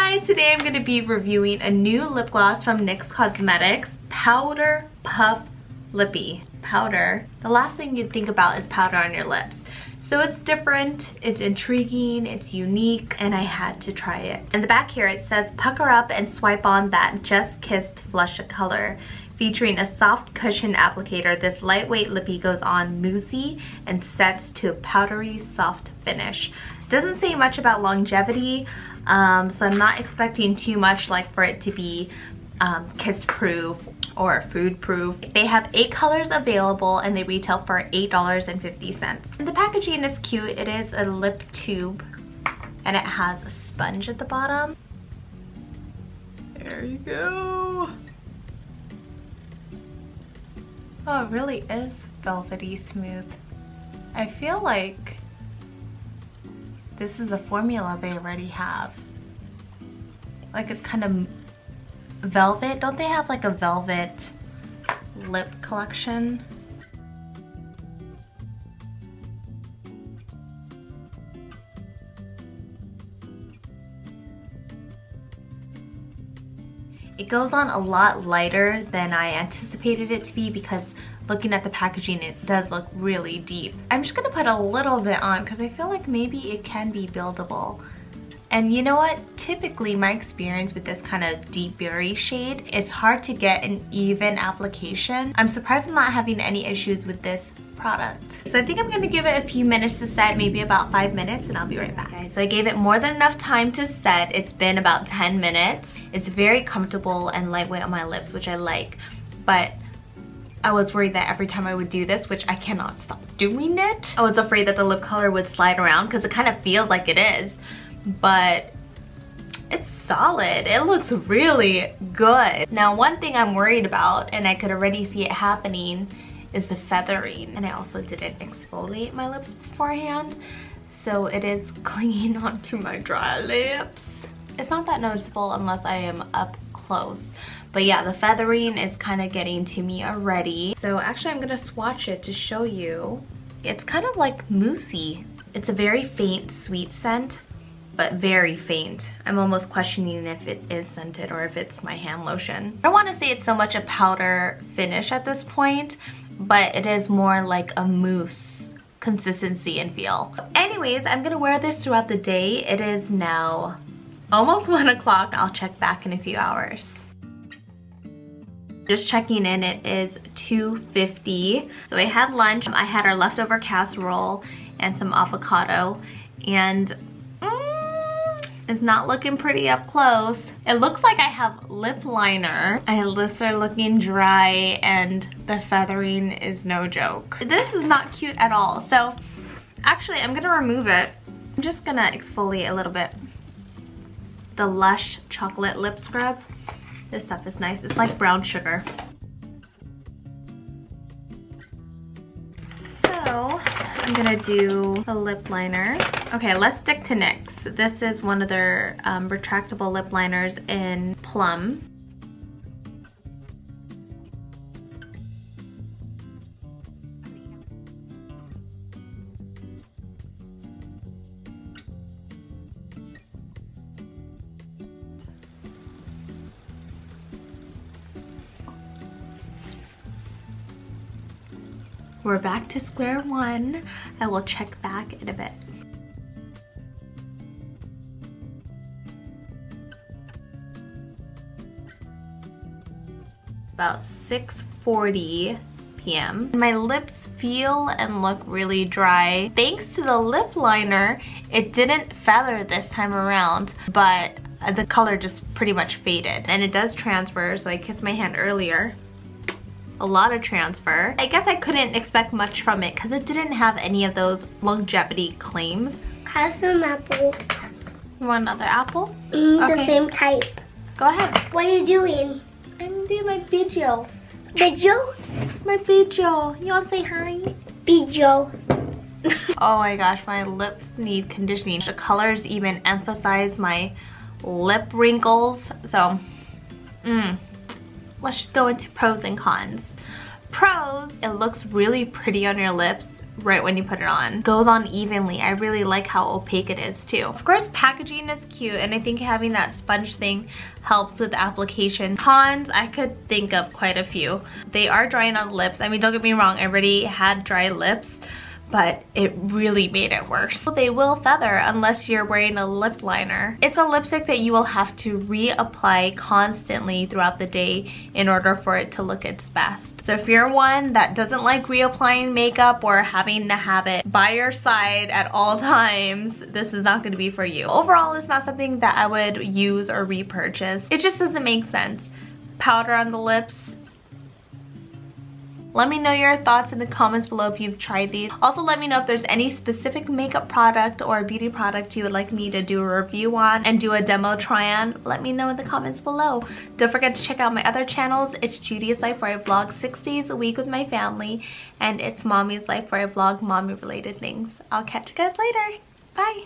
guys, today I'm going to be reviewing a new lip gloss from NYX Cosmetics, Powder Puff Lippie. Powder, the last thing you'd think about is powder on your lips. So it's different, it's intriguing, it's unique, and I had to try it. In the back here it says, pucker up and swipe on that Just Kissed Flush color. Featuring a soft cushion applicator, this lightweight lippie goes on moussey and sets to a powdery soft finish. Doesn't say much about longevity, so I'm not expecting too much like for it to be kiss proof or food proof. They have 8 colors available and they retail for $8.50. And the packaging is cute. It is a lip tube and it has a sponge at the bottom. There you go. Oh, it really is velvety smooth. I feel like this is a formula they already have. Like it's kind of velvet. Don't they have like a velvet lip collection? It goes on a lot lighter than I anticipated it to be because looking at the packaging, it does look really deep. I'm just gonna put a little bit on because I feel like maybe it can be buildable. And you know what? Typically, my experience with this kind of deep berry shade, it's hard to get an even application. I'm surprised I'm not having any issues with this product. So I think I'm gonna give it a few minutes to set, maybe about 5 minutes, and I'll be right back. Okay, so I gave it more than enough time to set. It's been about 10 minutes. It's very comfortable and lightweight on my lips, which I like, but I was worried that every time I would do this, which I cannot stop doing it, I was afraid that the lip color would slide around because it kind of feels like it is, but it's solid. It looks really good. Now, one thing I'm worried about, and I could already see it happening, is the feathering. And I also didn't exfoliate my lips beforehand, so it is clinging onto my dry lips. It's not that noticeable unless I am up close. But yeah, the feathering is kind of getting to me already. So actually I'm gonna swatch it to show you. It's kind of like moussey. It's a very faint sweet scent, but very faint. I'm almost questioning if it is scented or if it's my hand lotion. I don't want to say it's so much a powder finish at this point, but it is more like a mousse consistency and feel. Anyways, I'm gonna wear this throughout the day. It is now almost 1 o'clock. I'll check back in a few hours. Just checking in, it is 2:50. So I had lunch. I had our leftover casserole and some avocado, and it's not looking pretty up close. It looks like I have lip liner. My lips are looking dry and the feathering is no joke. This is not cute at all. So actually I'm gonna remove it. I'm just gonna exfoliate a little bit. The Lush chocolate lip scrub. This stuff is nice. It's like brown sugar. So I'm gonna do the lip liner. Okay, let's stick to NYX. This is one of their retractable lip liners in Plum. We're back to square one. I will check back in a bit. About 6:40 p.m. My lips feel and look really dry. Thanks to the lip liner, it didn't feather this time around, but the color just pretty much faded. And it does transfer, so I kissed my hand earlier. A lot of transfer. I guess I couldn't expect much from it because it didn't have any of those longevity claims. Have some apple. You want another apple? Okay. The same type. Go ahead. What are you doing? I'm doing my video. Video? My video. You want to say hi? Video. Oh my gosh, my lips need conditioning. The colors even emphasize my lip wrinkles. So, let's just go into pros and cons. Pros, it looks really pretty on your lips, right when you put it on. Goes on evenly. I really like how opaque it is too. Of course, packaging is cute, and I think having that sponge thing helps with application. Cons, I could think of quite a few. They are drying on lips. I mean, don't get me wrong, I already had dry lips, but it really made it worse. They will feather unless you're wearing a lip liner. It's a lipstick that you will have to reapply constantly throughout the day in order for it to look its best. So if you're one that doesn't like reapplying makeup or having to have it by your side at all times, this is not going to be for you. Overall, it's not something that I would use or repurchase. It just doesn't make sense. Powder on the lips. Let me know your thoughts in the comments below if you've tried these. Also, let me know if there's any specific makeup product or beauty product you would like me to do a review on and do a demo try on. Let me know in the comments below. Don't forget to check out my other channels. It's Judy's Life, where I vlog 6 days a week with my family, and it's Mommy's Life, where I vlog mommy related things. I'll catch you guys later. Bye.